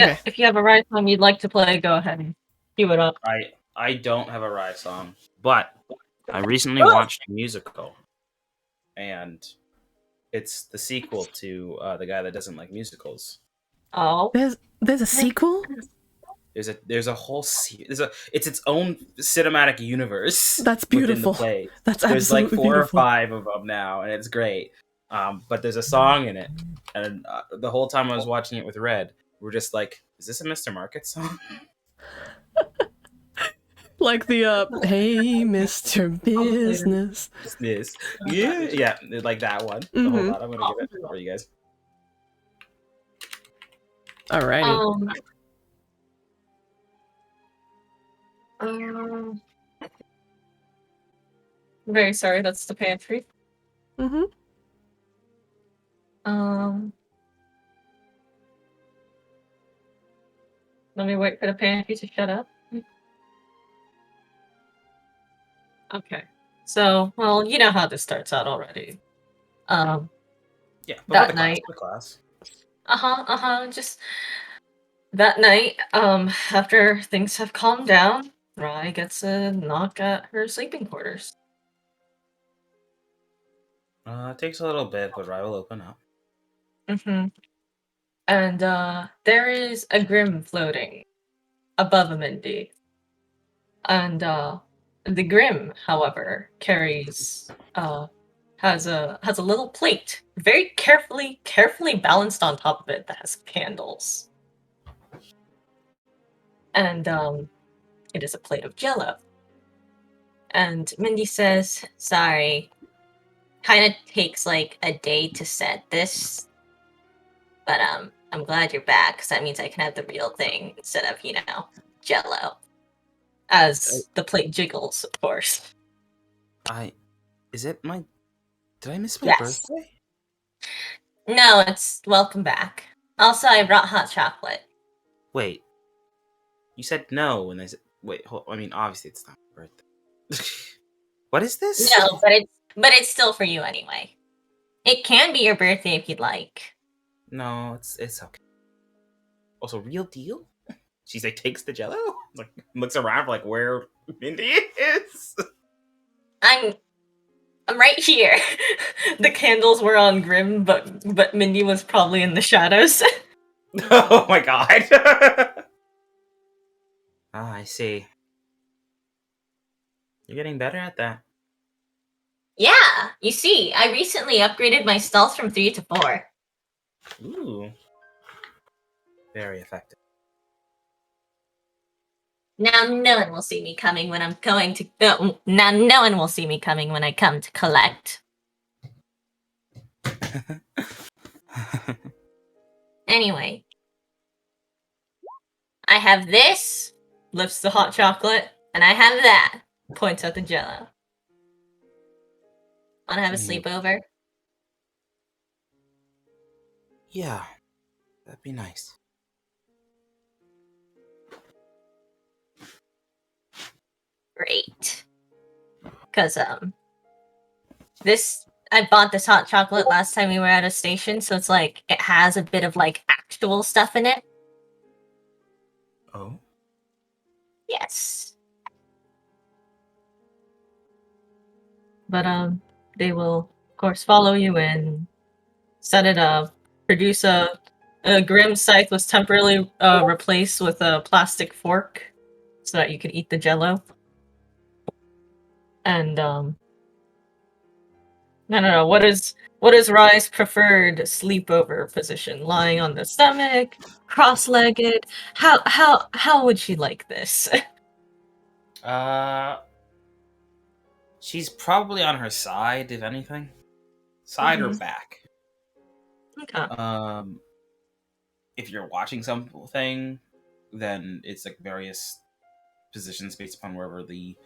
Okay. If you have a Rye song you'd like to play, go ahead and cue it up. I don't have a Rye song, but I recently watched a musical, and it's the sequel to The Guy That Doesn't Like Musicals. Oh. There's a sequel? There's a whole it's its own cinematic universe. That's within the beautiful. play. That's There's like absolutely 4 beautiful. or 5 of them now, and it's great. But there's a song in it, and the whole time I was watching it with Red, we're just like, "Is this a Mr. Market song?" Like the hey, Mr. Business. This, yeah, like that one. So hold on, I'm gonna get it for you guys. Alrighty. I'm very sorry, that's the pantry. Let me wait for the pantry to shut up. Okay. So, well, you know how this starts out already. Yeah, but that the night. Class. Just that night, after things have calmed down, Rye gets a knock at her sleeping quarters. It takes a little bit, but Rye will open up. And there is a Grim floating above a Mindy. And the Grim, however, carries has a little plate, very carefully balanced on top of it, that has candles. And it is a plate of Jello. And Mindy says, "Sorry, kind of takes like a day to set this, but I'm glad you're back, because that means I can have the real thing instead of, Jello." As the plate jiggles, of course. Is it my... Did I miss my birthday? No, it's welcome back. Also, I brought hot chocolate. Wait. You said no, and I said... Wait, I mean, obviously it's not my birthday. What is this? No, but it's still for you anyway. It can be your birthday if you'd like. No, it's okay. Also, real deal? She's like, takes the Jello? Like, looks around for like where Mindy is. I'm right here. The candles were on Grim, but Mindy was probably in the shadows. Oh my god. I see. You're getting better at that. Yeah, you see, I recently upgraded my stealth from 3 to 4. Ooh. Very effective. Now no one will see me coming when I'm going to... now no one will see me coming when I come to collect. Anyway. I have this, lifts the hot chocolate, and I have that, points at the Jello. Wanna have a sleepover? Yeah, that'd be nice. Great. Because, I bought this hot chocolate last time we were at a station, so it's like, it has a bit of, like, actual stuff in it. Oh? Yes. But, they will, of course, follow you in, set it up, produce a Grim scythe was temporarily replaced with a plastic fork so that you could eat the Jello. And, I don't know, what is Rye's preferred sleepover position? Lying on the stomach, cross-legged? How would she like this? She's probably on her side, if anything. Side or back. Okay. If you're watching something, then it's like various positions based upon wherever the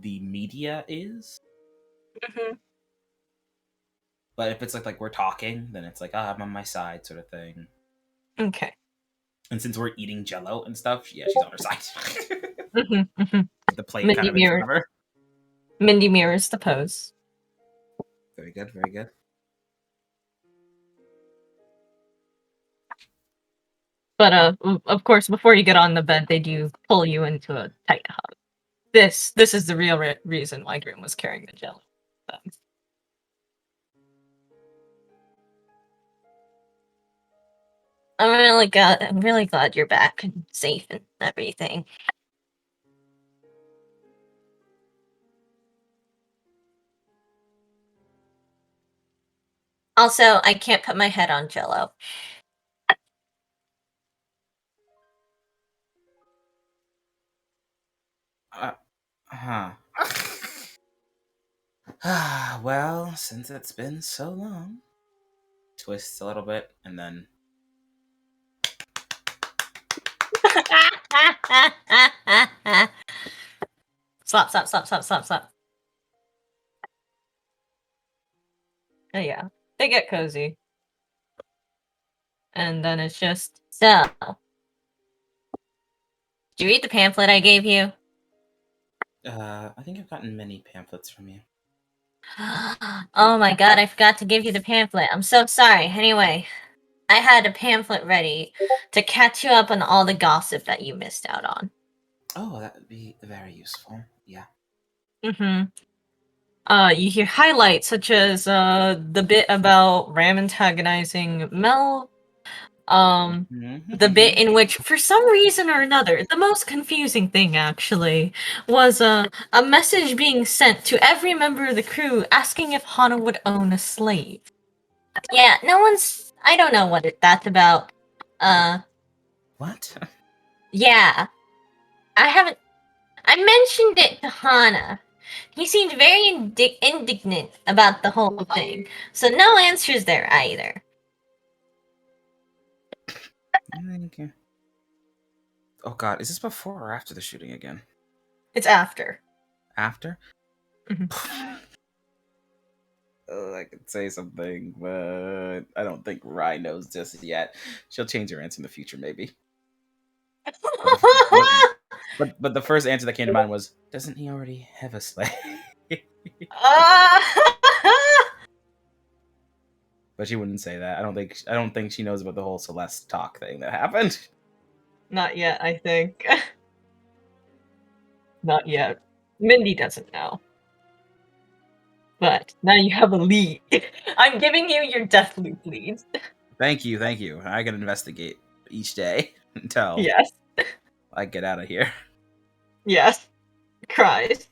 media is. But if it's like we're talking, then it's like, I'm on my side, sort of thing. Okay. And since we're eating Jello and stuff, yeah, she's on her side. The plate Mindy kind of in front of her. Mindy mirrors the pose. Very good, very good. But of course, before you get on the bed, they do pull you into a tight hug. This is the real reason why Grim was carrying the Jello. I'm really glad you're back and safe and everything. Also, I can't put my head on Jello. Well, since it's been so long, twists a little bit, and then Slap, slap, slap, slap, slap, slap. Oh yeah, they get cozy. And then it's just, so. Did you read the pamphlet I gave you? I think I've gotten many pamphlets from you. Oh my god, I forgot to give you the pamphlet. I'm so sorry. Anyway, I had a pamphlet ready to catch you up on all the gossip that you missed out on. Oh, that would be very useful. Yeah. Mm-hmm. You hear highlights such as the bit about Ram antagonizing Mel, the bit in which, for some reason or another, the most confusing thing actually was a message being sent to every member of the crew asking if Hana would own a slave. Yeah, no one's. I don't know what that's about. What? Yeah, I haven't. I mentioned it to Hana. He seemed very indignant about the whole thing, so no answers there either. Thank you. Oh god, is this before or after the shooting again? It's after. After? Mhm. Oh, I could say something, but I don't think Rye knows just yet. She'll change her answer in the future, maybe. But the first answer that came to mind was, doesn't he already have a slave? But she wouldn't say that. I don't think she knows about the whole Celeste talk thing that happened. Not yet, I think. Not yet. Mindy doesn't know. But now you have a lead. I'm giving you your death loop lead. Thank you. I can investigate each day until Yes. I get out of here. Yes. Cries.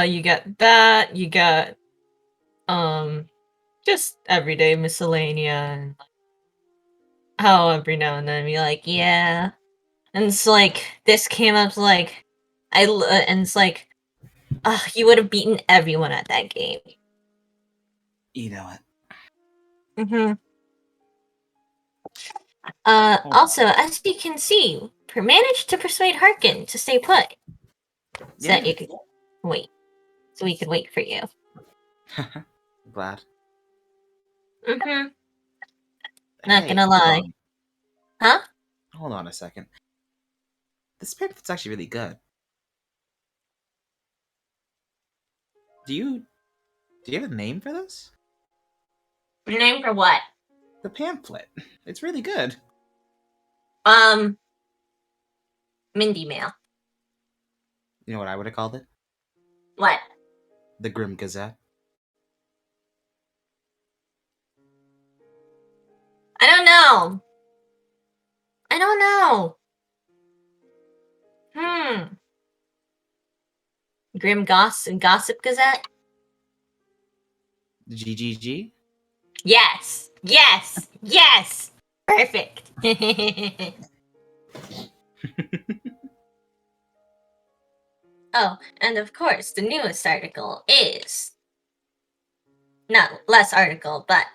You get that, you get, just everyday miscellanea, and how every now and then be like, yeah. And it's like, this came up, like, and it's like, you would have beaten everyone at that game. You know what? Mm-hmm. Also, as you can see, managed to persuade Harkin to stay put. So that you could wait. So we could wait for you. Glad. Mm-hmm. Not Hey, gonna lie. Huh? Hold on a second. This pamphlet's actually really good. Do you have a name for this? Name for what? The pamphlet. It's really good. Mindy Mail. You know what I would have called it? What? The Grim Gazette. I don't know. I don't know. Grim Gossip Gazette? GGG? Yes! Yes! Yes! Perfect! Oh, and of course, the newest article is... Not less article, but...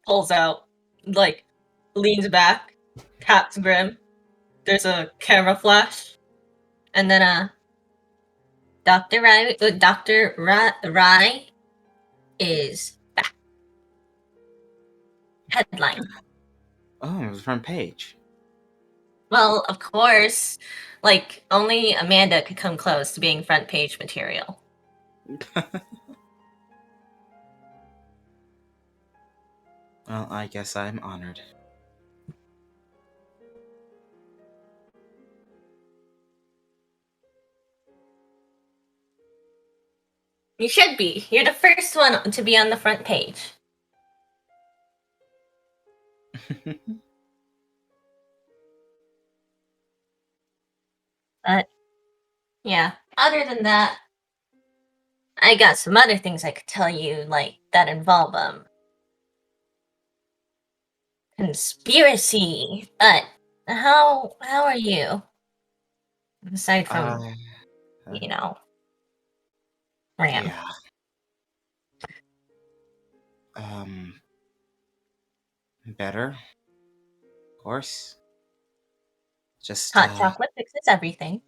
Pulls out, like, leans back, taps Grim. There's a camera flash. And then, Dr. Rai is back. Headline. Oh, it was front page. Well, of course, like, only Amanda could come close to being front page material. Well, I guess I'm honored. You should be. You're the first one to be on the front page. But yeah, other than that, I got some other things I could tell you, like that involve conspiracy. But how are you? Aside from uh, you know, Ram. yeah. Um, Better, of course. Just, Hot chocolate fixes everything.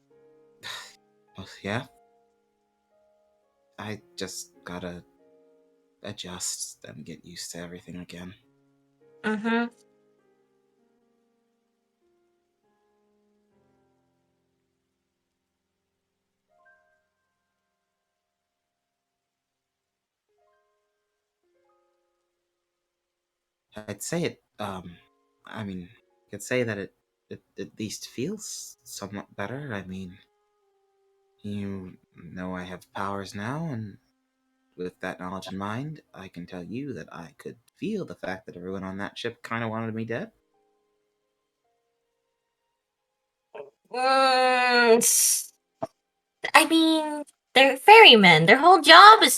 well, yeah. I just gotta adjust and get used to everything again. Mm-hmm. I'd say it, I mean, I could say that it at least feels somewhat better. I mean, you know I have powers now, and with that knowledge in mind, I can tell you that I could feel the fact that everyone on that ship kind of wanted me dead. I mean, they're ferrymen. Their whole job is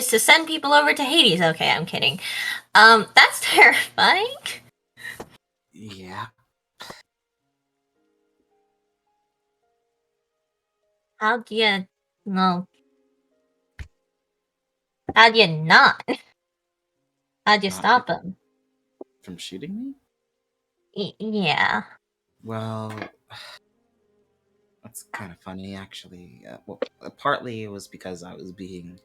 to send people over to Hades. Okay, I'm kidding. That's terrifying. Yeah, How do you no? How do you not? How do you not stop them? from shooting me? Yeah. Well, that's kind of funny, actually. Partly it was because I was being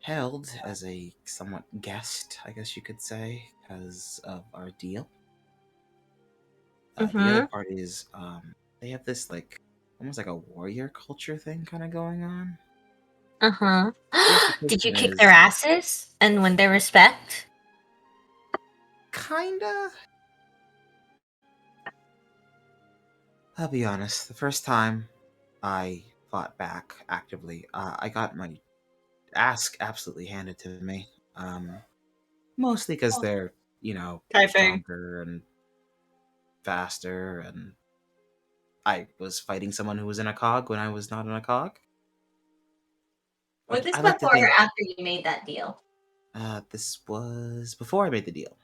held as a somewhat guest, I guess you could say, because of our deal. The other Mm-hmm. part is they have this like almost like a warrior culture thing kind of going on. Uh-huh. Did you Justification kick their is asses and win their respect? kinda. I'll be honest. The first time I fought back actively, I got my ass absolutely handed to me. Mostly because they're Typing. stronger and faster, and I was fighting someone who was in a cog when I was not in a cog. Was But this I like to before or think after you made that deal? this was before I made the deal.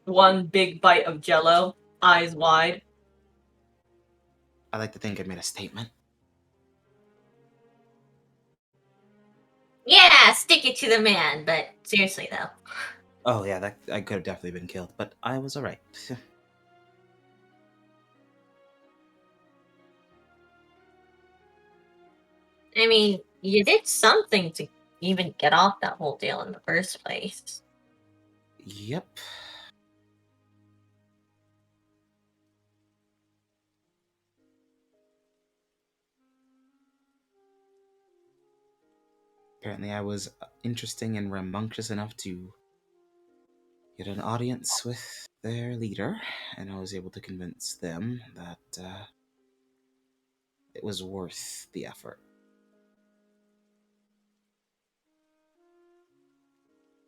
One big bite of jello, eyes wide. I like to think I made a statement. Yeah, stick it to the man, but seriously though. Oh yeah, that I could have definitely been killed, but I was alright. I mean, you did something to even get off that whole deal in the first place. Yep. Apparently, I was interesting and rambunctious enough to get an audience with their leader, and I was able to convince them that it was worth the effort.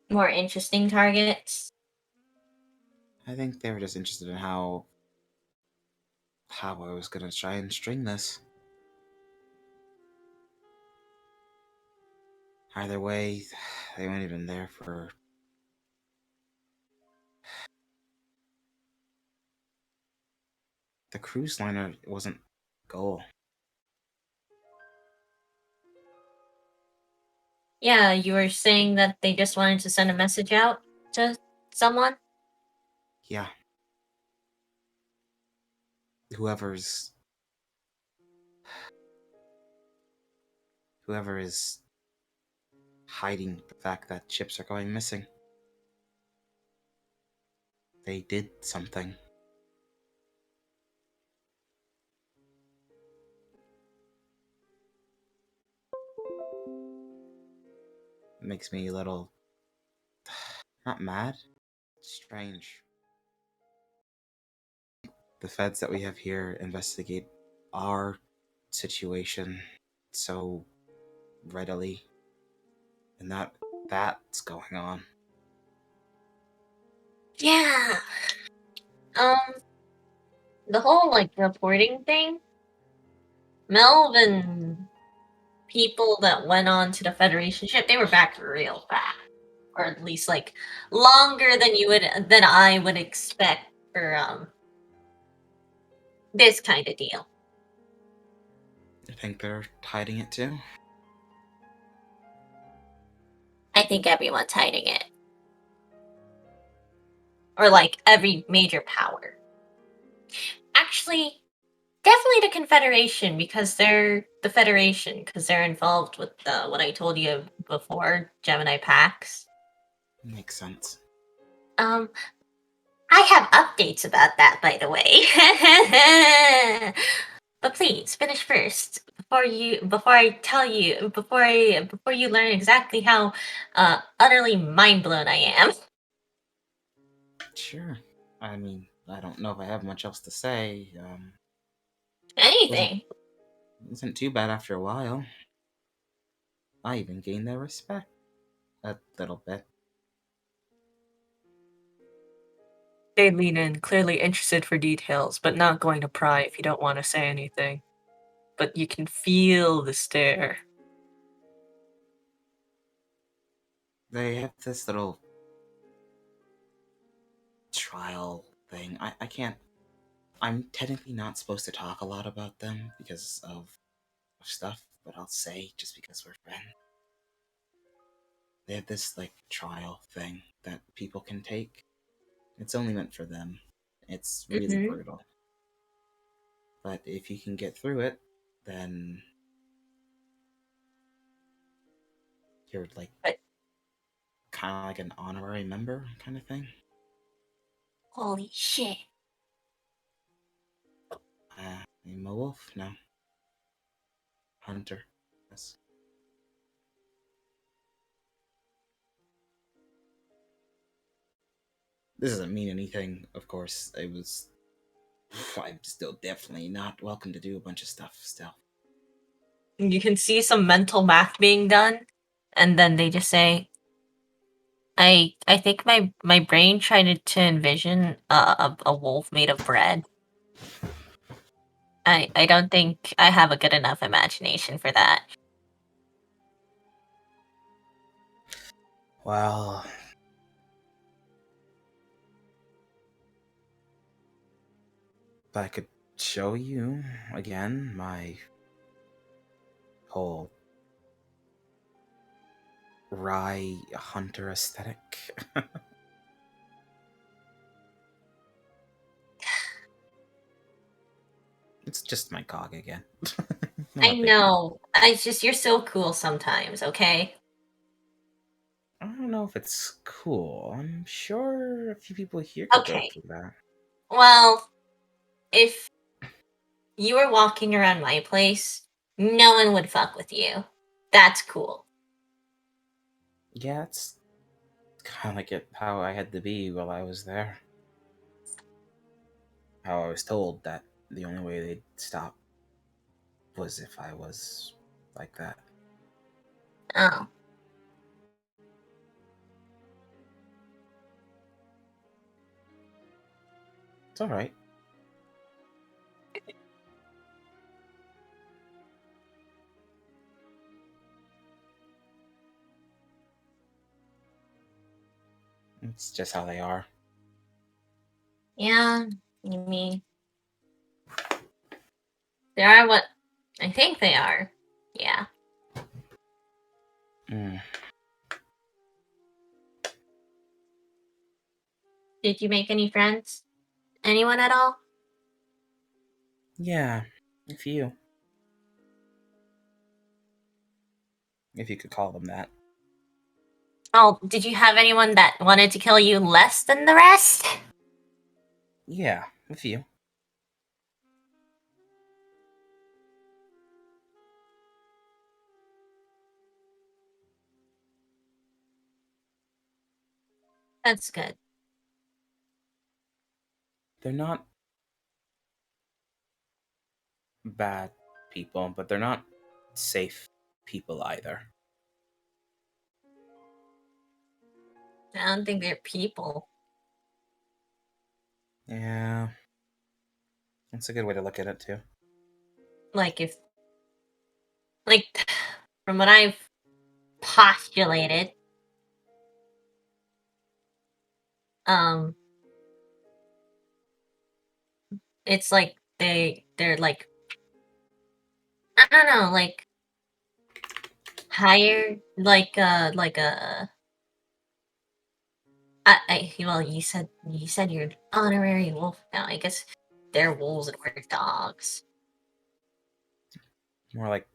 More interesting targets. I think they were just interested in how I was gonna try and string this. Either way, they weren't even there for. The cruise liner wasn't goal. Yeah, you were saying that they just wanted to send a message out to someone? Yeah, whoever's whoever is hiding the fact that ships are going missing. They did something. It makes me a little Not mad. Strange. The feds that we have here investigate our situation so readily, and that's going on. Yeah. The whole like reporting thing. Melvin people that went on to the Federation ship, they were back real fast. Or at least like longer than I would expect for this kind of deal. I think they're hiding it too. I think everyone's hiding it. Or like every major power. Actually, definitely the Confederation because they're the Federation because they're involved with what I told you before, Gemini Pax. Makes sense. I have updates about that, by the way. But please finish first before you learn exactly how utterly mind blown I am. Sure. I mean, I don't know if I have much else to say. Anything. Wasn't too bad after a while. I even gained their respect a little bit. They lean in, clearly interested for details, but not going to pry if you don't want to say anything. But you can feel the stare. They have this little trial thing. I can't. I'm technically not supposed to talk a lot about them because of stuff, but I'll say just because we're friends. They have this like trial thing that people can take. It's only meant for them. It's really Mhm. brutal. But if you can get through it, then you're like But kind of like an honorary member kind of thing. holy shit. I'm a wolf? No. Hunter. Yes. This doesn't mean anything, of course. I'm still definitely not welcome to do a bunch of stuff still. You can see some mental math being done, and then they just say, I think my brain tried to envision a wolf made of bread. I don't think I have a good enough imagination for that. Well, if I could show you again my whole rye hunter aesthetic. It's just my cog again. Not I a big know. It's just you're so cool sometimes, okay? I don't know if it's cool. I'm sure a few people here could go Okay. through that. Well, if you were walking around my place, no one would fuck with you. That's cool. Yeah, it's kind of like how I had to be while I was there. How I was told that the only way they'd stop was if I was like that. Oh. It's alright. It's just how they are. Yeah, you mean they are what I think they are. Yeah. Mm. Did you make any friends? Anyone at all? Yeah, a few. If you could call them that. Oh, did you have anyone that wanted to kill you less than the rest? Yeah, a few. That's good. They're not bad people, but they're not safe people either. I don't think they're people. Yeah. That's a good way to look at it, too. Like, from what I've postulated, it's like they're like, I don't know, like higher, like well, you said you're an honorary wolf now. I guess they're wolves and we're dogs. More like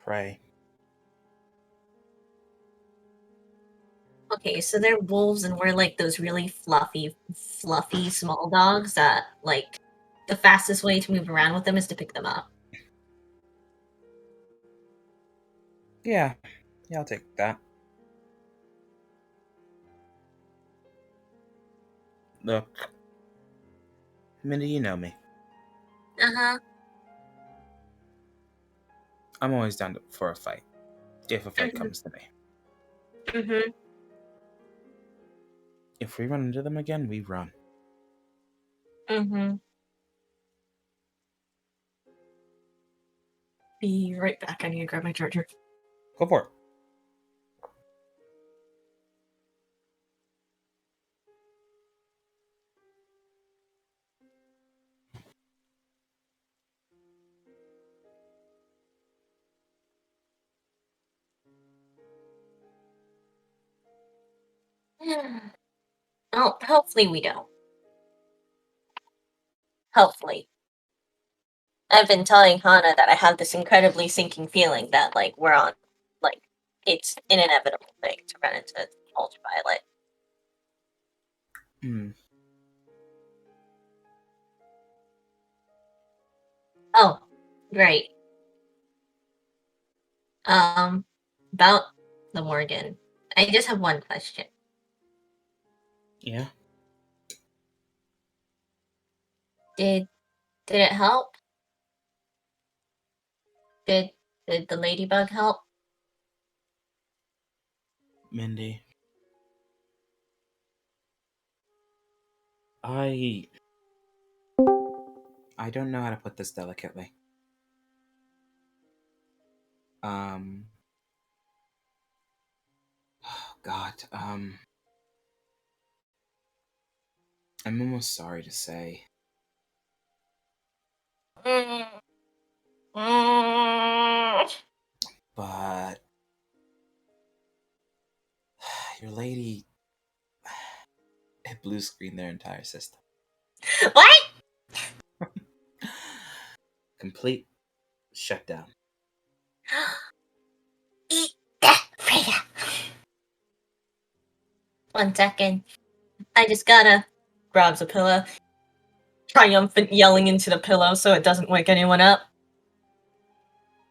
prey. Okay, so they're wolves and we're like those really fluffy small dogs that like the fastest way to move around with them is to pick them up. Yeah. Yeah, I'll take that. Look, Mindy, you know me. Uh-huh. I'm always down for a fight, if a fight Mhm. comes to me. Mhm. If we run into them again, we run. Mhm. Be right back. I need to grab my charger. Go for it. Oh, hopefully we don't. Hopefully. I've been telling Hana that I have this incredibly sinking feeling that like we're on like it's an inevitable thing to run into ultraviolet. Hmm. Oh, right. About the Morgan. I just have one question. Yeah. Did it help? Did the ladybug help? Mindy. I don't know how to put this delicately. Um God, I'm almost sorry to say, Mm. Mm. but your lady it blue screened their entire system. What? Complete shutdown. Eat that, Freya. 1 second. I just gotta grabs a pillow, triumphant yelling into the pillow so it doesn't wake anyone up.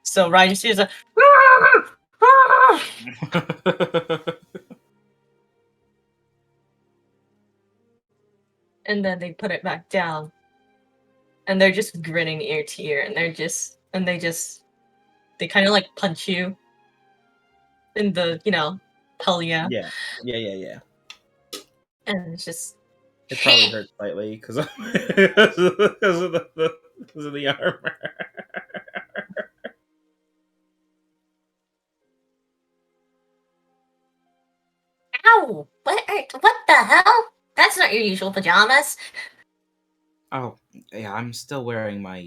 So Ryan just hears a and then they put it back down. And they're just grinning ear to ear and they kind of like punch you in the, pulia. Yeah. Yeah. And it's just It probably hurts slightly because of, because of the armor. ow! What the hell? That's not your usual pajamas. Oh, yeah, I'm still wearing my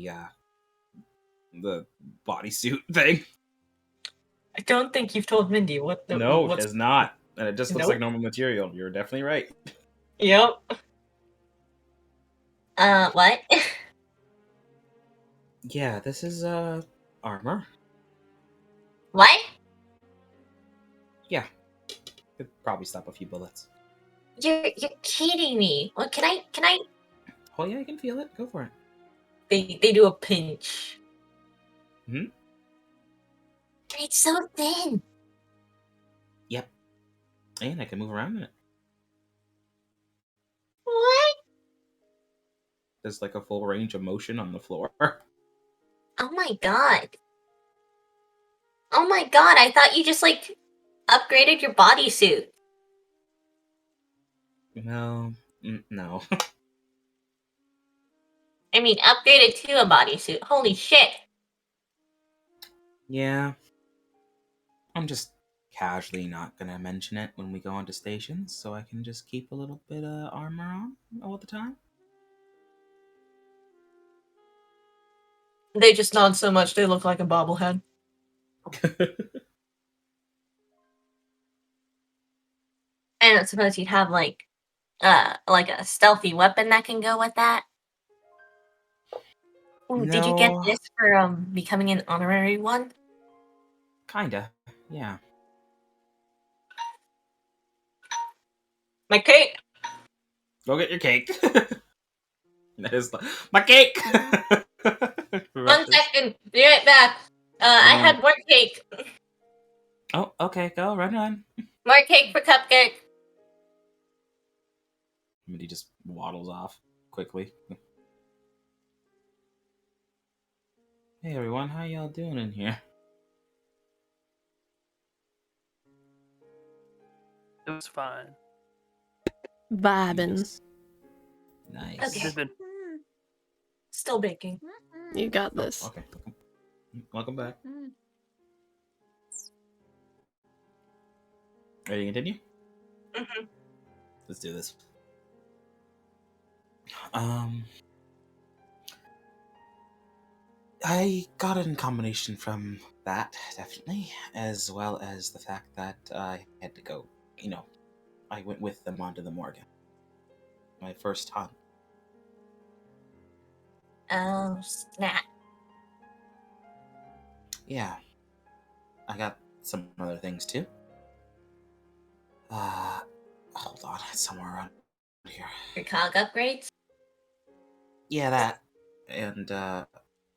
the bodysuit thing. I don't think you've told Mindy No, it what's. is not. And it just looks like Nope. normal material. You're definitely right. Yep. What? Yeah, this is armor. What? Yeah. Could probably stop a few bullets. You're kidding me. What can I Oh yeah, I can feel it. Go for it. They do a pinch. Hmm? It's so thin. And I can move around in it. What? There's like a full range of motion on the floor. Oh my god. Oh my god, I thought you just like upgraded your bodysuit. No. No. I mean, upgraded to a bodysuit. Holy shit. Yeah. I'm just casually not gonna mention it when we go onto stations, so I can just keep a little bit of armor on all the time. They just nod so much they look like a bobblehead. I don't suppose you'd have like a stealthy weapon that can go with that? Ooh, did you get No. this for becoming an honorary one? Kinda. Yeah. My cake! Go get your cake. That is my cake. 1 second, be right back. I had more cake. Oh, okay. Go run. More cake for Cupcake. Mindy just waddles off quickly. Hey everyone, how y'all doing in here? It was fine. Vibing. Nice. Okay. Just been Still baking. You got Oh, this. okay. Welcome back. Ready to continue? Mm-hmm. Let's do this. I got it in combination from that, definitely, as well as the fact that I had to go, I went with them onto the Morgan. My first hunt. Oh, snap. Yeah. I got some other things too. Hold on, it's somewhere around here. Your cog upgrades? Yeah, that. And,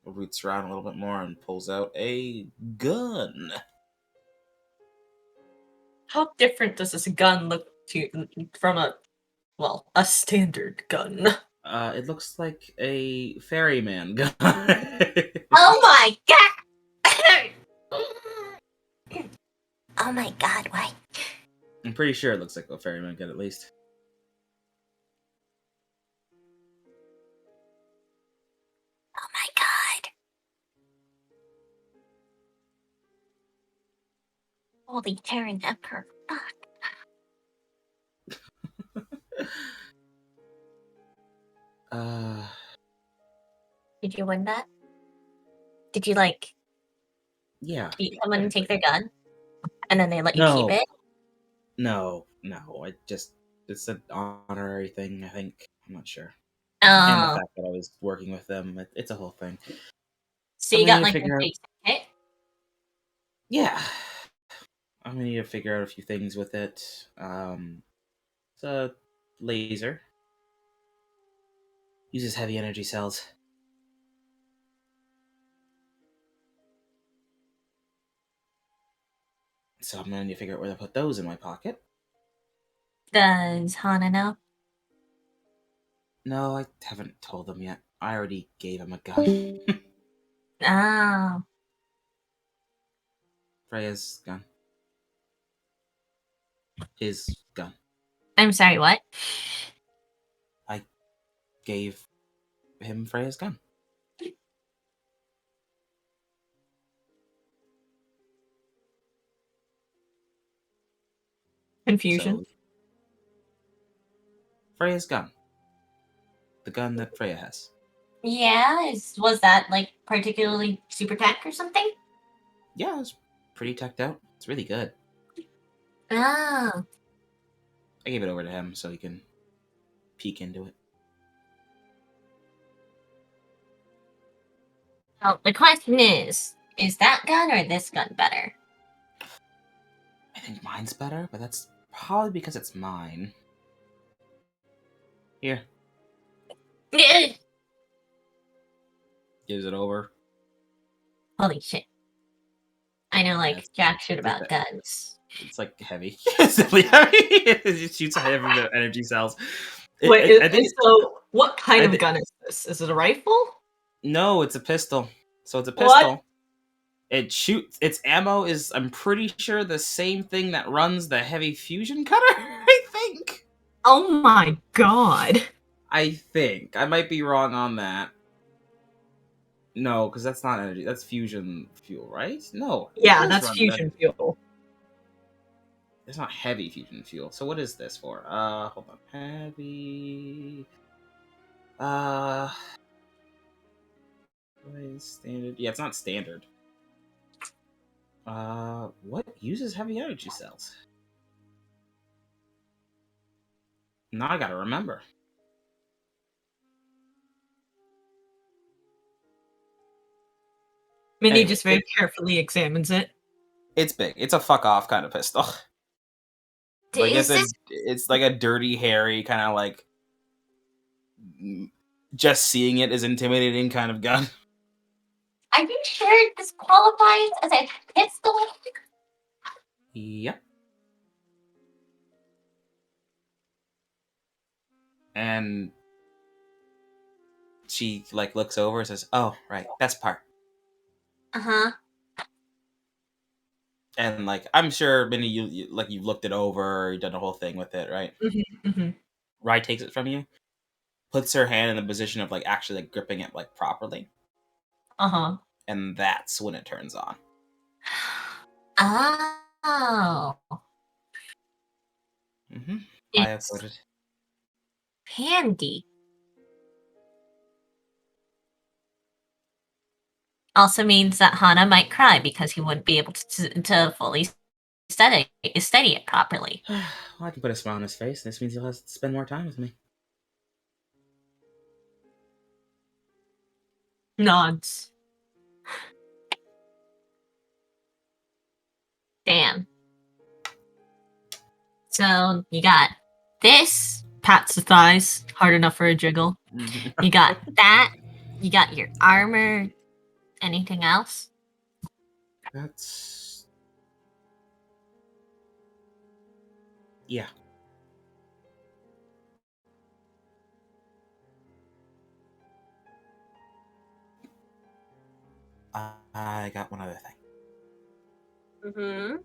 roots around a little bit more and pulls out a gun. How different does this gun look from a standard gun? It looks like a ferryman gun. Oh my god! Oh my god, why? I'm pretty sure it looks like a ferryman gun, at least. Oh my god. Holy Terran Emperor. Fuck. Uh, Did you win that? Did you like yeah. beat someone and take their gun? And then they let you keep No. it? No. It's an honorary thing, I think. I'm not sure. And the Oh. fact that I was working with them, it's a whole thing. So I'm you gonna got need to like figure a out. basic kit? Yeah. I'm gonna need to figure out a few things with it. It's a laser. Uses heavy energy cells. So I'm gonna need to figure out where to put those in my pocket. Does Hana know? No, I haven't told them yet. I already gave him a gun. Oh. Freya's gun. His gun. I'm sorry, what? I gave him Freya's gun. Confusion. So, Freya's gun. The gun that Freya has. Yeah, was that like particularly super tech or something? Yeah, it's pretty teched out. It's really good. Oh. I gave it over to him so he can peek into it. Well, the question is that gun or this gun better? I think mine's better, but that's probably because it's mine. Here. Gives it over. Holy shit. I know like Yes. jack shit about guns. It's like heavy. Simply heavy. It shoots a heavy bit of energy cells. Wait, I think so what kind I of thi- gun is this? Is it a rifle? no, it's a pistol. So it's a What? pistol. It shoots. Its ammo is, I'm pretty sure, the same thing that runs the heavy fusion cutter. I think. Oh my god. I think I might be wrong on that. No, because that's not energy. That's fusion fuel, right? No, it Yeah, does that's run fusion better. fuel. It's not heavy fusion fuel. So what is this for? Hold on. Heavy. What is standard? Yeah, it's not standard. What uses heavy energy cells? Now I gotta remember. Minnie Anyway, just very carefully examines it. it's big. It's a fuck off kind of pistol. Like Is this it's like a dirty, hairy kind of like. Just seeing it is intimidating kind of gun. are you sure this qualifies as a pistol? Yep. And she like looks over and says, "Oh, right, that's part." Uh-huh. And like I'm sure, Minnie, you like you've looked it over, you've done the whole thing with it, right? Mm-hmm. Rye takes it from you, puts her hand in the position of like actually like gripping it like properly, Uh-huh. and that's when it turns on. Oh. Mm-hmm. It's Biocoded. handy. Also means that Hana might cry because he wouldn't be able to fully study it properly. Well, I can put a smile on his face. This means he'll have to spend more time with me. Nods. Damn. So you got this. Pats the thighs, hard enough for a jiggle. You got that. You got your armor. Anything else? That's yeah. I got one other thing, Mm-hmm.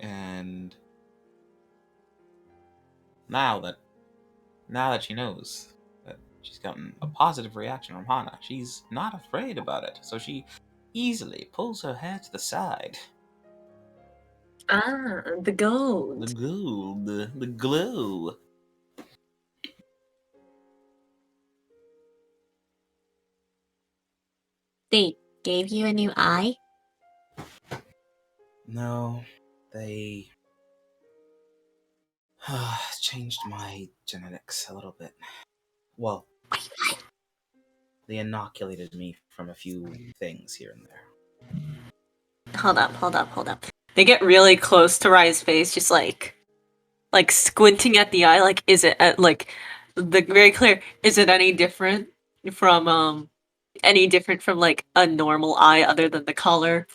and now that she knows that she's gotten a positive reaction from Hana, she's not afraid about it. So she easily pulls her hair to the side. Ah, the The gold. gold, the glow. They gave you a new eye? No, they changed my genetics a little bit. Well, they inoculated me from a few things here and there. Hold up. They get really close to Rai's face, just like squinting at the eye. Like, is it like the very clear? Is it any different from like a normal eye other than the color?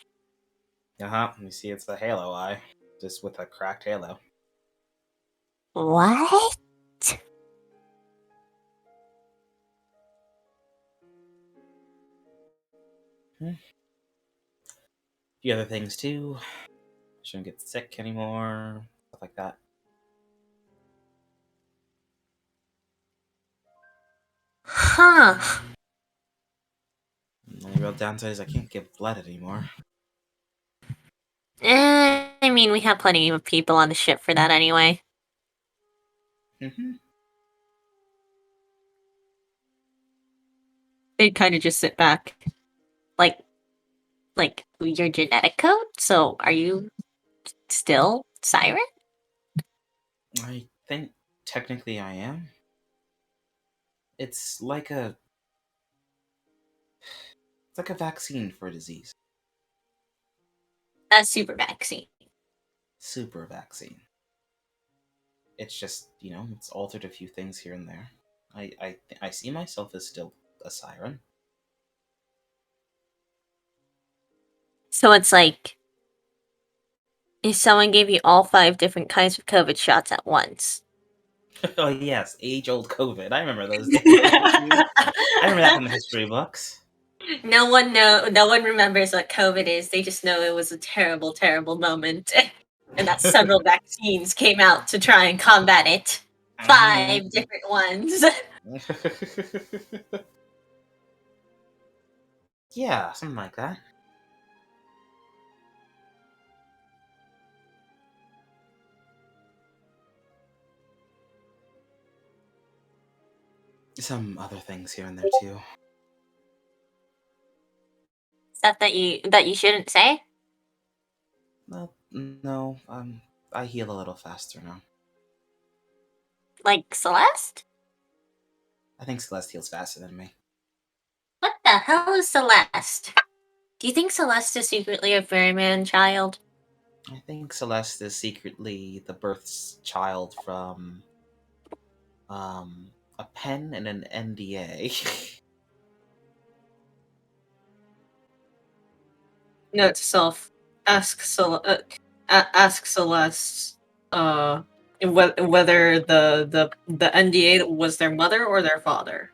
You see, it's the halo eye, just with a cracked halo. What? A few other things too. Shouldn't get sick anymore. Stuff like that. Huh. The only real downside is I can't give blood anymore. I mean, we have plenty of people on the ship for that anyway. Mm-hmm. They kind of just sit back. Like your genetic code? So are you still Siren? I think technically I am. It's like a vaccine for a disease. A super vaccine. Super vaccine. It's just, it's altered a few things here and there. I see myself as still a siren. So it's like if someone gave you all 5 different kinds of COVID shots at once. Oh yes, age-old COVID. I remember those days. I remember that from the history books. No one remembers what COVID is. They just know it was a terrible, terrible moment. And that several vaccines came out to try and combat it. 5 different ones. Yeah, something like that. Some other things here and there too. Stuff that you shouldn't say? Well, no, I heal a little faster now. Like Celeste? I think Celeste heals faster than me. What the hell is Celeste? Do you think Celeste is secretly a ferryman child? I think Celeste is secretly the birth child from a pen and an NDA. Note to self: ask ask Celeste whether the NDA was their mother or their father.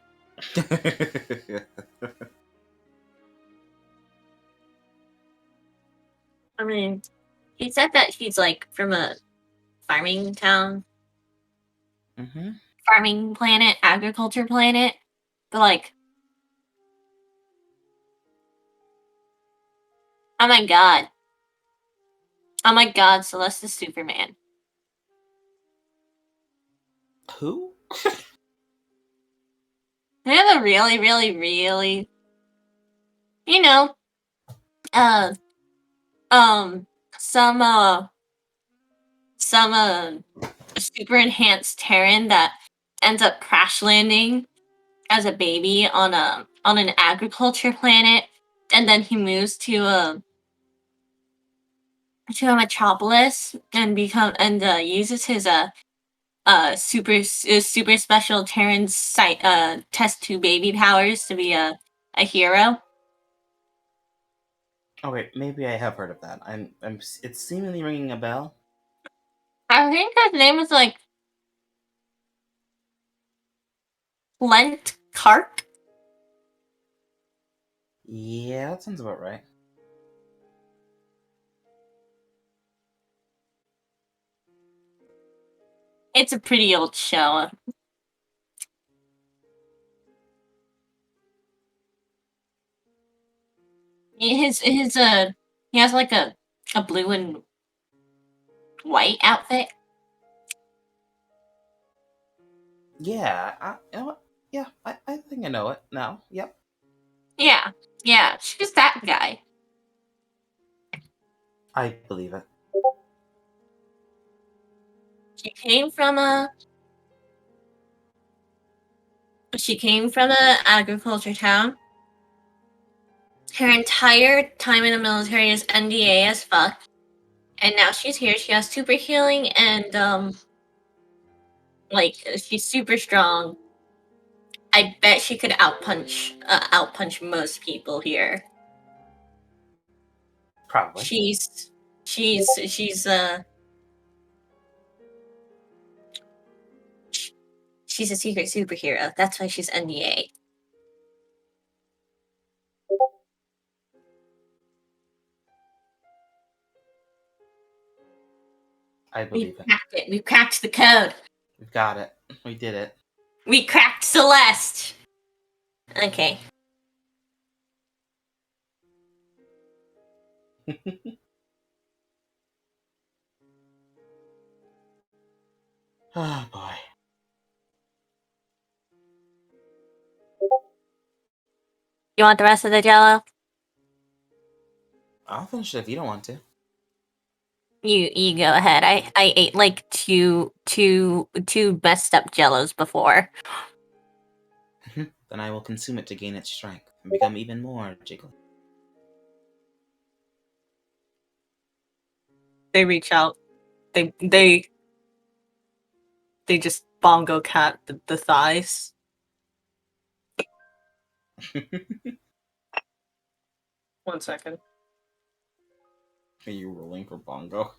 I mean, he said that he's like from a farming town, Mm-hmm. farming planet, agriculture planet, but like, oh my god, Celeste is Superman. Who? They have a really, really, really, you know, uh, some, super enhanced Terran that ends up crash landing as a baby on an agriculture planet, and then he moves to a metropolis and uses his super special Terran test tube baby powers to be a hero. Okay, maybe I have heard of that. It's seemingly ringing a bell. I think his name is like Lent Kark. Yeah, that sounds about right. It's a pretty old show. He has like a blue and white outfit. Yeah, you know what? Yeah, I think I know it now. Yep. Yeah, she's that guy. I believe it. She came from a agriculture town. Her entire time in the military is NDA as fuck. And now she's here. She has super healing and like she's super strong. I bet she could outpunch most people here. Probably. She's a secret superhero. That's why she's NDA. I believe it. Cracked it. We cracked the code. We've got it. We did it. We cracked Celeste. Okay. Oh boy. You want the rest of the Jello? I'll finish it if you don't want to. You go ahead. I ate like two messed up Jellos before. Then I will consume it to gain its strength and become even more jiggly. They reach out. They just bongo cat the thighs. One second. Are you rolling for bongo?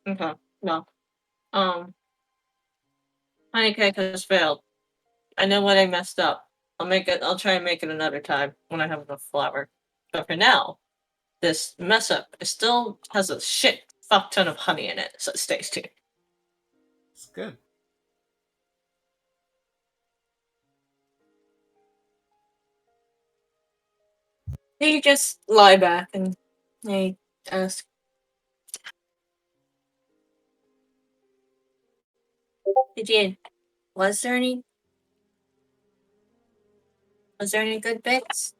Okay. No. Honeycake has failed. I know what I messed up. I'll try and make it another time when I have enough flour. But for now, this mess up it still has a shit fuck ton of honey in it, so it stays tuned. It's good. They just lie back and they ask, "Did you? Was there any? Was there any good bits?"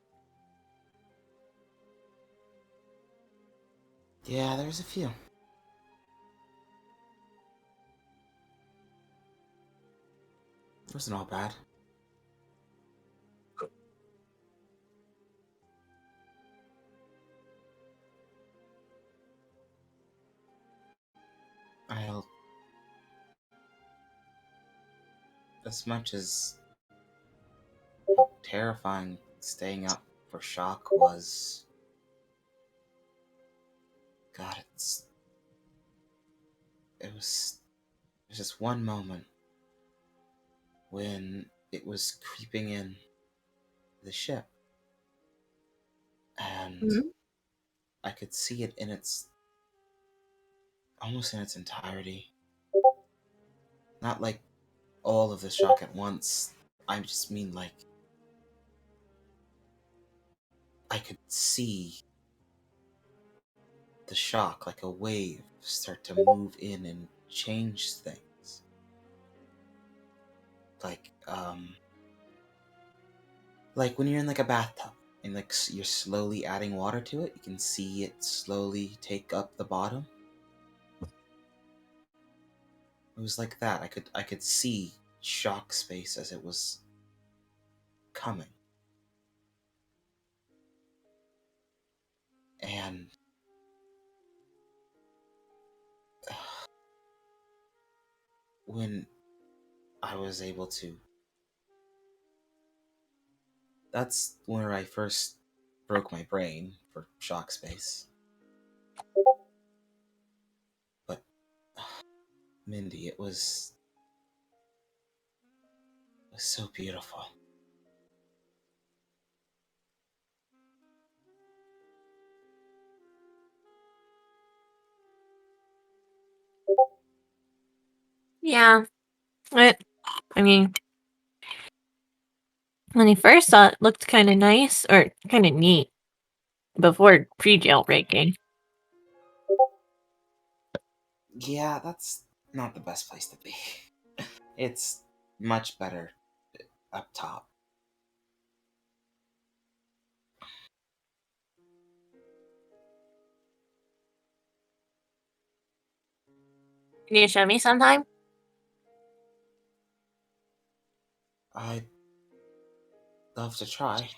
Yeah, there's a few. It wasn't all bad. I'll. As much as how terrifying staying up for shock was. God, it was just one moment when it was creeping in the ship, and I could see it in its almost in its entirety. Not like all of the shock at once. I just mean like I could see the shock like a wave start to move in and change things. Like like when you're in like a bathtub and like you're slowly adding water to it, you can see it slowly take up the bottom. It was like that. I could see shock space as it was coming. And when I was able to, that's where I first broke my brain for shock space. But Mindy, it was so beautiful. Yeah. I mean, when I first saw it, it looked kind of nice or kind of neat before pre-jailbreaking. Yeah, that's not the best place to be. It's much better up top. Can you show me sometime? I'd love to try.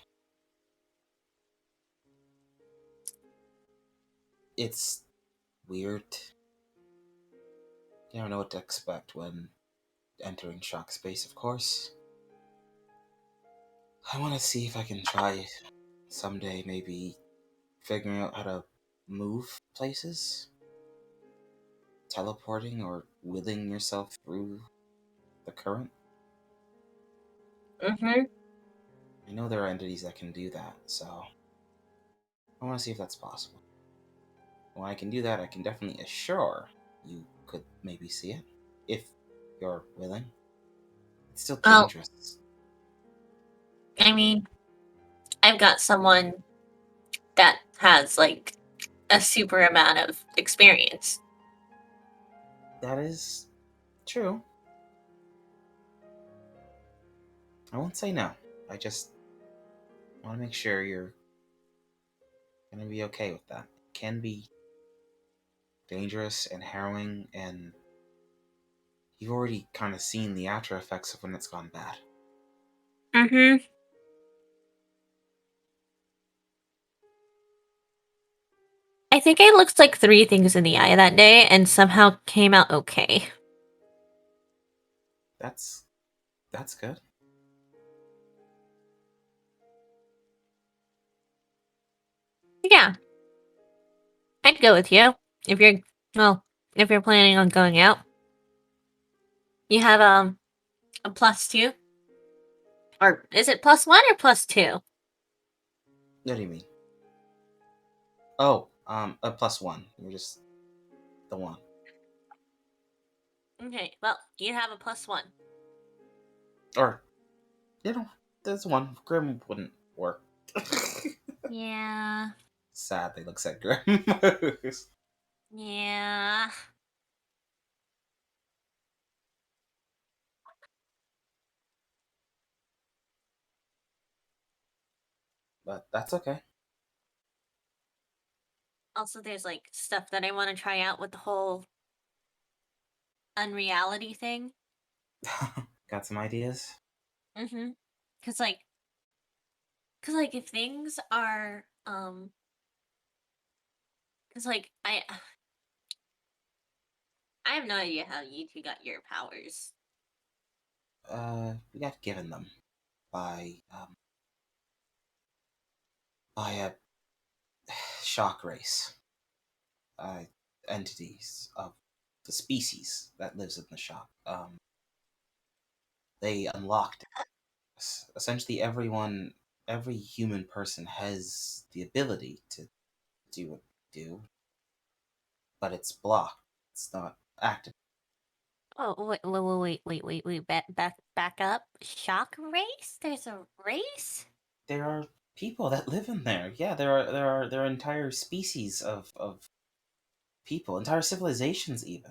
It's weird. You don't know what to expect when entering shock space, of course. I want to see if I can try someday, maybe figuring out how to move places, teleporting or willing yourself through the current. Mm-hmm. I know there are entities that can do that, so I want to see if that's possible. When I can do that, I can definitely assure you could maybe see it, if you're willing. It's still Well, dangerous. I mean, I've got someone that has like a super amount of experience. That is true. I won't say no. I just want to make sure you're going to be okay with that. It can be dangerous and harrowing, and you've already kind of seen the after effects of when it's gone bad. Mm-hmm. I think I looked like 3 things in the eye that day and somehow came out okay. That's good. Yeah. I'd go with you. If you're, well, if you're planning on going out. You have a +2, or is it +1 or +2? What do you mean? Oh, a +1. You're just the one. Okay, well, you have a +1. Or, there's one. Grim wouldn't work. Yeah. Sadly looks at Grim. Yeah. But that's okay. Also, there's like stuff that I want to try out with the whole unreality thing. Got some ideas? Mm-hmm. Cause like, if things are cause like I have no idea how you two got your powers. We got given them by a shock race. Entities of the species that lives in the shock. They unlocked it. Essentially, every human person has the ability to do what they do, but it's blocked. It's not active. Oh wait! Back up. Shock race? There's a race? There are people that live in there. Yeah, there are entire species of people, entire civilizations even.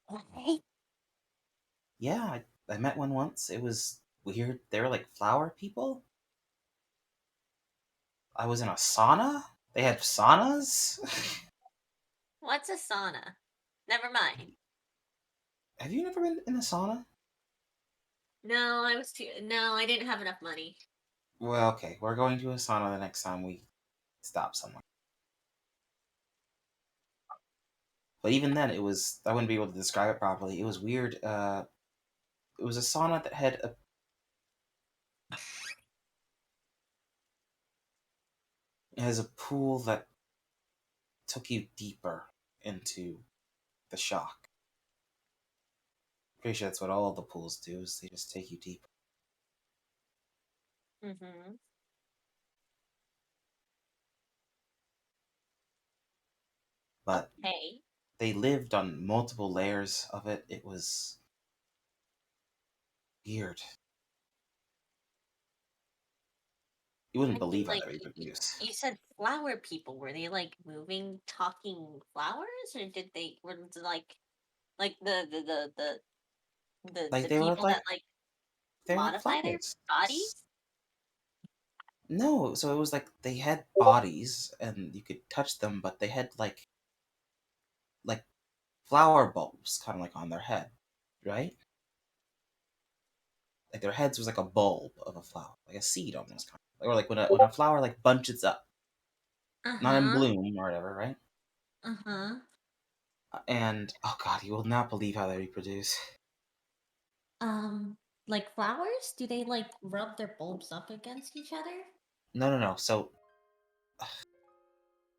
What? Yeah, I met one once. It was weird. They were like flower people. I was in a sauna. They had saunas. What's a sauna? Never mind. Have you never been in a sauna? No, I was too. No, I didn't have enough money. Well, okay. We're going to a sauna the next time we stop somewhere. But even then, it was. I wouldn't be able to describe it properly. It was weird. It was a sauna that had a. It has a pool that took you deeper into the shock. Pretty sure that's what all the pools do. Is they just take you deeper. Mm-hmm. But Hey. they lived on multiple layers of it. It was weird. You wouldn't I mean, believe how like, they reproduce. you said flower people. Were they like moving, talking flowers, or did they were it, like Like the they were people that like like they're like modify their flowers. bodies? No, so it was like they had bodies and you could touch them, but they had like flower bulbs kind of like on their head, right? Like their heads was like a bulb of a flower, like a seed almost kind of. Or like when a flower like bunches up, Uh not in huh. bloom or whatever, right? Uh huh. And oh god, you will not believe how they reproduce. Like flowers? Do they like rub their bulbs up against each other? No, no, no. So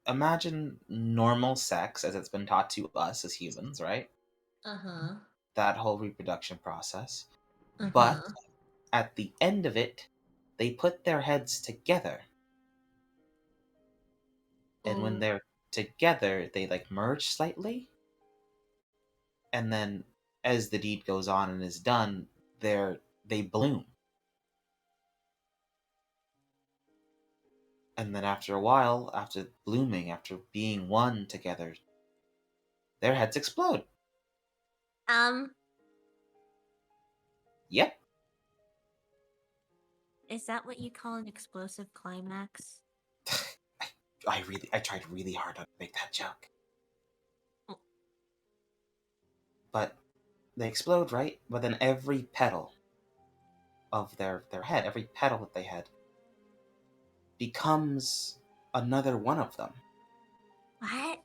imagine normal sex as it's been taught to us as humans, right? Uh huh. That whole reproduction process. Uh But huh. at the end of it, they put their heads together. And when Oh. they're together, they like merge slightly. And then as the deed goes on and is done, they bloom. And then after a while, after blooming, after being one together, their heads explode. Um, Yep. is that what you call an explosive climax? I tried really hard to make that joke. Oh. But they explode, right? But then every petal of their head, every petal that they had, becomes another one of them. What?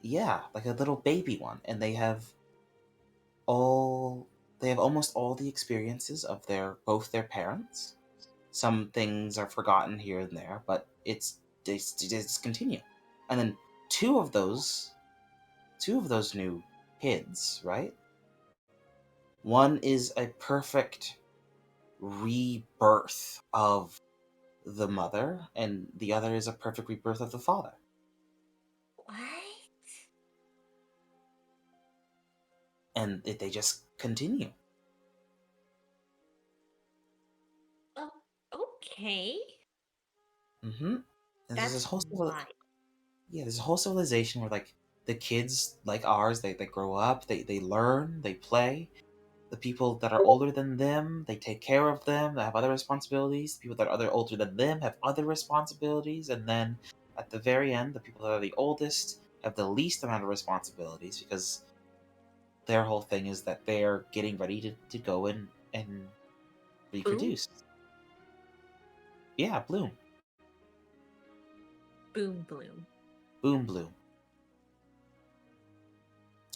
Yeah, like a little baby one. And all they have almost all the experiences of both their parents. Some things are forgotten here and there, but it's continue. And then two of those two of those new kids, right? One is a perfect rebirth of the mother, and the other is a perfect rebirth of the father. What? And they just continue. Oh, okay. Mm-hmm. And there's this That's whole wild. there's a whole civilization where like the kids like ours, they grow up, they learn, they play. The people that are older than them, they take care of them, they have other responsibilities. The people that are older than them have other responsibilities, and then at the very end, the people that are the oldest have the least amount of responsibilities because their whole thing is that they're getting ready to go and Boom? reproduce. Yeah, bloom. Boom bloom. Boom bloom.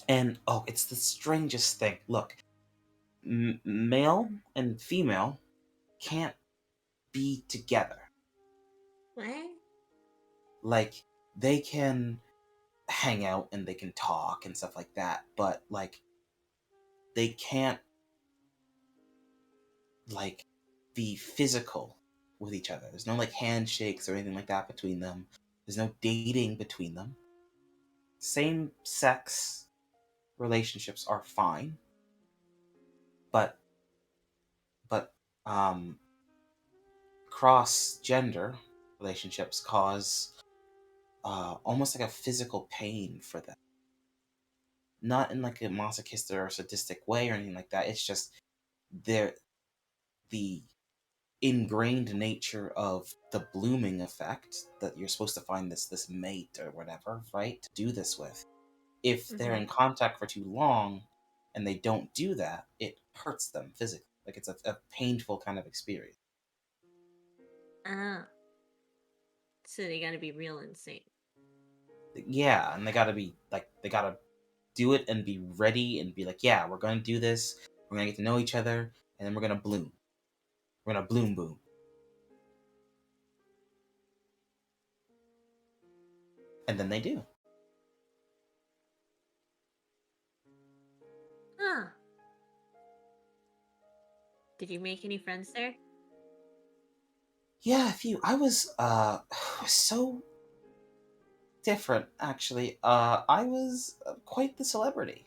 And oh, it's the strangest thing. Look, male and female can't be together. What? Like, they can hang out and they can talk and stuff like that, but like they can't like be physical with each other. There's no like handshakes or anything like that between them. There's no dating between them. Same sex relationships are fine, but but um cross gender relationships cause almost like a physical pain for them. Not in like a masochistic or sadistic way or anything like that. It's just they're the ingrained nature of the blooming effect that you're supposed to find this mate or whatever, right? To do this with. If they're in contact for too long and they don't do that, it hurts them physically. Like it's a painful kind of experience. Ah. So they gotta be real insane. Yeah, and they gotta be like they gotta do it and be ready and be like, yeah, we're gonna do this. We're gonna get to know each other, and then we're gonna bloom. We're gonna bloom boom. And then they do. Huh. Did you make any friends there? Yeah, a few. I was so different actually. I was quite the celebrity.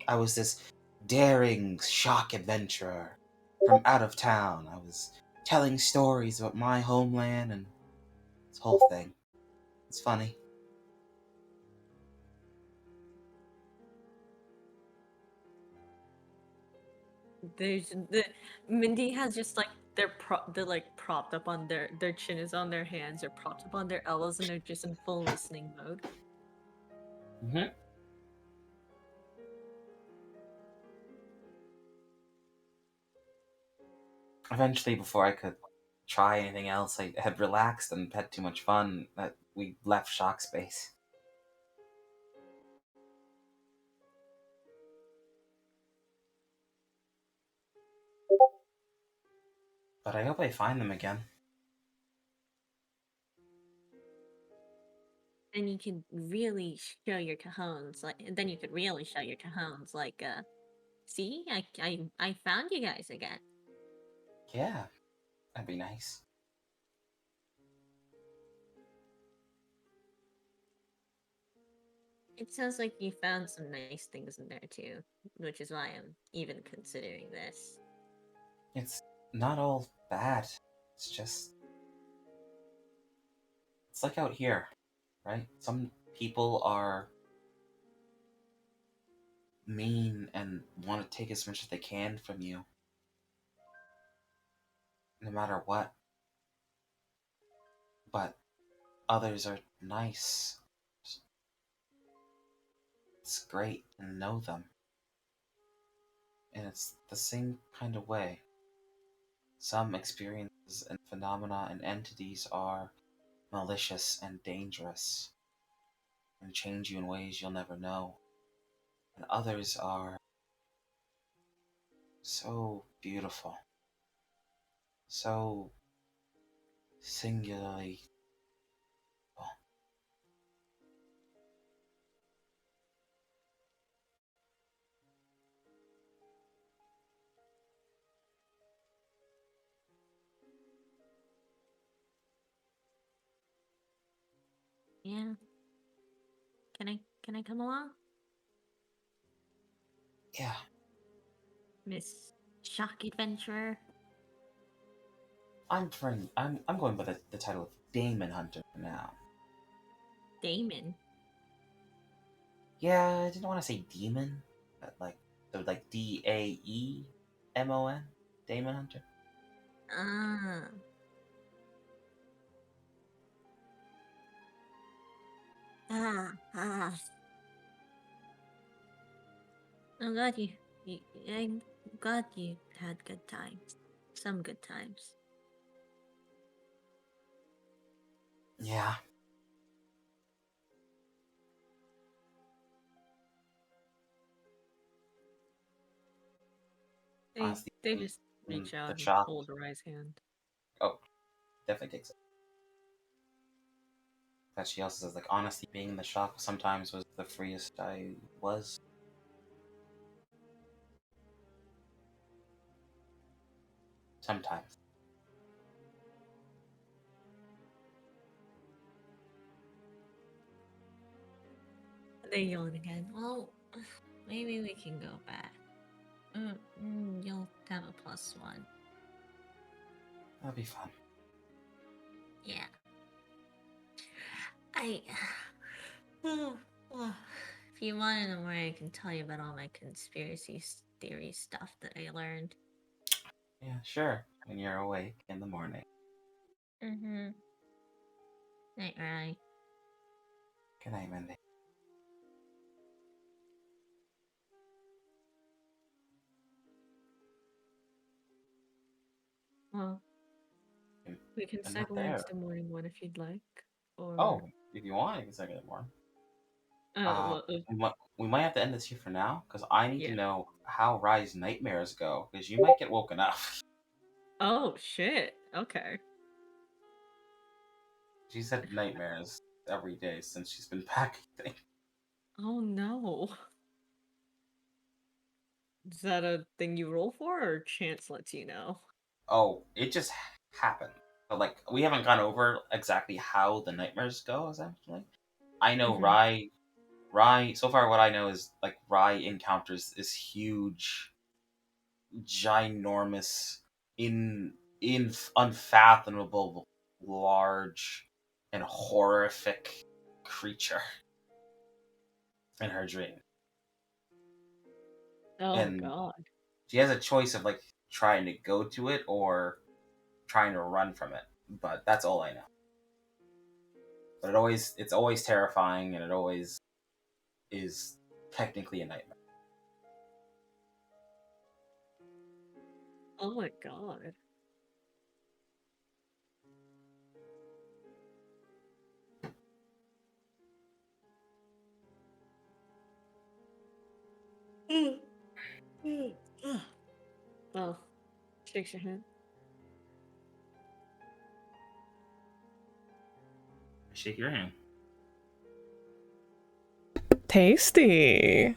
I was this daring shock adventurer from out of town. I was telling stories about my homeland and this whole thing. It's funny. There's the Mindy has just like they're like propped up on their chin is on their hands, they're propped up on their elbows, and they're just in full listening mode. Mm-hmm. Eventually, before I could try anything else, I had relaxed and had too much fun that we left Shock Space. But I hope I find them again. And you could really show your cajones, like and then you could really show your cajones, like see, I found you guys again. Yeah, that'd be nice. It sounds like you found some nice things in there too, which is why I'm even considering this. It's not all bad. It's just. It's like out here, right? Some people are mean and want to take as much as they can from you, no matter what. But others are nice. It's great to know them. And it's the same kind of way. Some experiences and phenomena and entities are malicious and dangerous and change you in ways you'll never know. And others are so beautiful, so singularly. Yeah. Can I come along? Yeah. Miss Shock Adventurer? I'm going by the title of Damon Hunter for now. Damon. Yeah, I didn't want to say demon, but like Daemon, Damon Hunter. Ah. Ah. I'm glad I'm glad you had good times. Some good times. Yeah. Honestly, They just in reach the out and shock. hold Rye's hand. Oh, definitely takes it. But she also says, like, honestly, being in the shop sometimes was the freest I was. Sometimes. They yawn again. Well, maybe we can go back. You'll have a +1. That'll be fun. Yeah. I. If you want to know more, I can tell you about all my conspiracy theory stuff that I learned. Yeah, sure. When you're awake in the morning. Mm-hmm. Night, Rye. Good night, Mindy. Well, we can I'm not cycle there. into the morning one if you'd like. Or Oh, if you want, you can second it more. well, We might have to end this here for now, because I need Yeah. to know how Rye's nightmares go, because you might get woken up. oh shit. Okay. She's had nightmares every day since she's been packing things. Oh no. Is that a thing you roll for, or chance lets you know? Oh, it just happened. But like, we haven't gone over exactly how the nightmares go, essentially. I know Mhm. Rye, so far what I know is, like, Rye encounters this huge, ginormous, unfathomable, large, and horrific creature in her dream. Oh And god. she has a choice of, like, trying to go to it or trying to run from it. But that's all I know. But it's always terrifying, and it always is technically a nightmare. Oh my god. Well, shakes your hand. Shake your hand. Tasty.